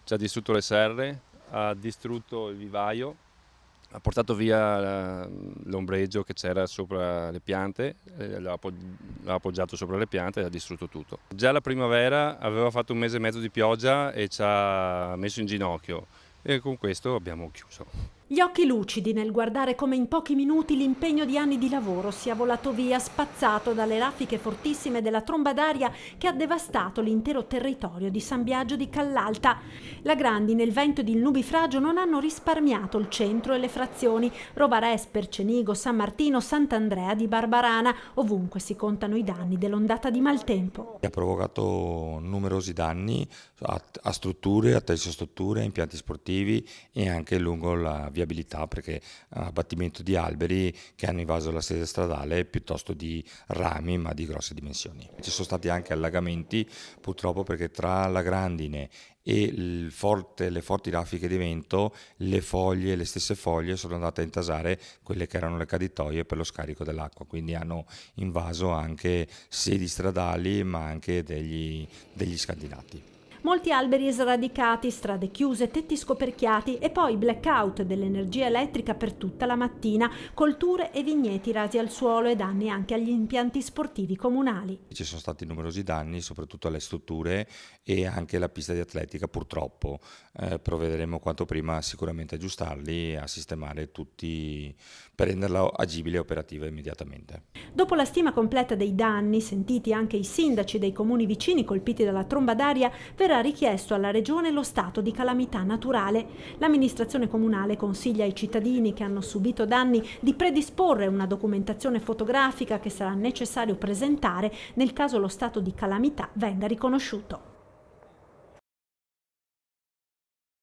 ci ha distrutto le serre, ha distrutto il vivaio, ha portato via l'ombreggio che c'era sopra le piante, l'ha appoggiato sopra le piante e ha distrutto tutto. Già la primavera aveva fatto un mese e mezzo di pioggia e ci ha messo in ginocchio e con questo abbiamo chiuso. Gli occhi lucidi nel guardare come in pochi minuti l'impegno di anni di lavoro sia volato via, spazzato dalle raffiche fortissime della tromba d'aria che ha devastato l'intero territorio di San Biagio di Callalta. La grandine, il vento ed il nubifragio non hanno risparmiato il centro e le frazioni, Rovares, Percenigo, San Martino, Sant'Andrea di Barbarana, ovunque si contano i danni dell'ondata di maltempo. Ha provocato numerosi danni a strutture, a tensostrutture, a impianti sportivi e anche lungo la viabilità, perché abbattimento di alberi che hanno invaso la sede stradale piuttosto di rami ma di grosse dimensioni. Ci sono stati anche allagamenti purtroppo perché tra la grandine e le forti raffiche di vento le stesse foglie sono andate a intasare quelle che erano le caditoie per lo scarico dell'acqua, quindi hanno invaso anche sedi stradali ma anche degli scandinati. Molti alberi sradicati, strade chiuse, tetti scoperchiati e poi blackout dell'energia elettrica per tutta la mattina, colture e vigneti rasi al suolo e danni anche agli impianti sportivi comunali. Ci sono stati numerosi danni, soprattutto alle strutture e anche alla pista di atletica, purtroppo. Provvederemo quanto prima sicuramente a aggiustarli, a sistemare tutti per renderla agibile e operativa immediatamente. Dopo la stima completa dei danni, sentiti anche i sindaci dei comuni vicini colpiti dalla tromba d'aria, verrà richiesto alla Regione lo stato di calamità naturale. L'amministrazione comunale consiglia ai cittadini che hanno subito danni di predisporre una documentazione fotografica che sarà necessario presentare nel caso lo stato di calamità venga riconosciuto.